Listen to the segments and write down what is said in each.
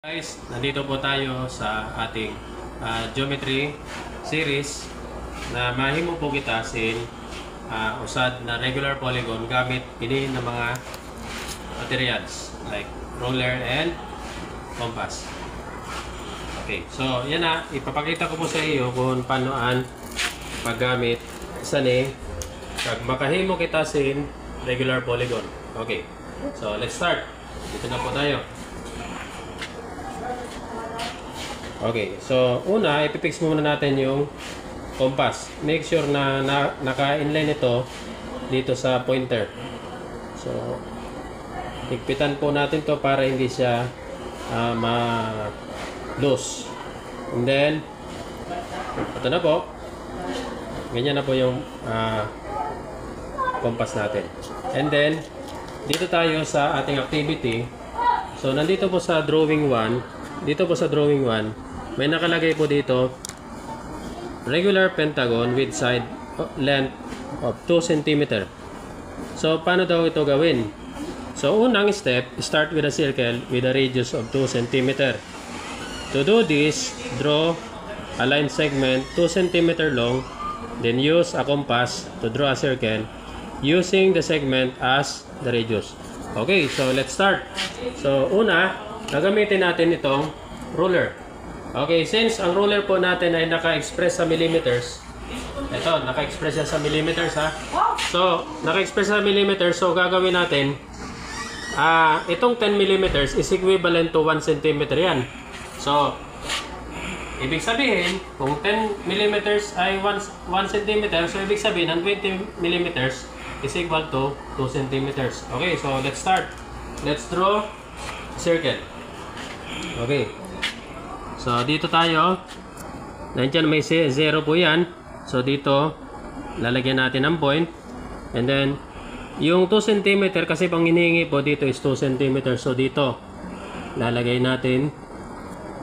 Guys, nandito po tayo sa ating geometry series na mahimo po gitasin usad na regular polygon gamit pili ng mga materials like roller and compass. Okay, so yan na, ipapakita ko po sa iyo kung paanoan paggamit sa ni pag makahimo kitasin regular polygon. Okay, so let's start. Dito na po tayo. Okay, so una, ipipix muna natin yung compass. Make sure na naka-inline ito dito sa pointer. So, higpitan po natin to para hindi siya ma-loose. And then, ito na po. Ganyan na po yung compass natin. And then, dito tayo sa ating activity. So, nandito po sa drawing 1. Dito po sa drawing 1. May nakalagay po dito regular pentagon with side length of 2 cm. So, paano daw ito gawin? So, unang step, start with a circle with a radius of 2 cm. To do this, draw a line segment 2 cm long, then use a compass to draw a circle using the segment as the radius. Okay, so let's start. So, una, gagamitin natin itong ruler. Okay, since ang ruler po natin ay naka-express sa millimeters, ito, naka-express sa millimeters ha. So, naka-express sa millimeters, so gagawin natin, itong 10 millimeters is equivalent to 1 cm yan. So, ibig sabihin, kung 10 millimeters ay 1 cm, so ibig sabihin, ang 20 millimeters is equal to 2 cm. Okay, so let's start. Let's draw a circle. Okay. So, dito tayo. Nandiyan may 0 po yan. So, dito, lalagyan natin ang point. And then, yung 2 cm, kasi pang hinihingi po dito is 2 cm. So, dito, lalagay natin.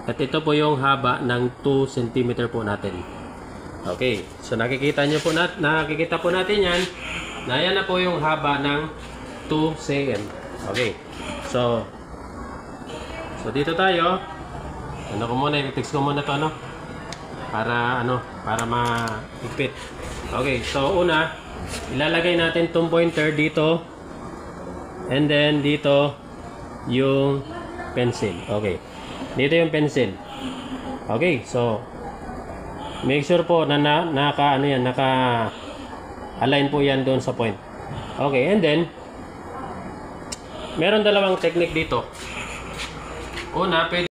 At ito po yung haba ng 2 cm po natin. Okay. So, nakikita po natin yan. Na yan na po yung haba ng 2 cm. Okay. So, dito tayo. Ano ko muna, i-fix ko muna to para ma-higpit. Okay, so una, ilalagay natin tong pointer dito and then dito yung pencil. Okay. Dito yung pencil. Okay, so make sure po na naka-align po yan doon sa point. Okay, and then meron dalawang technique dito. Una, pwede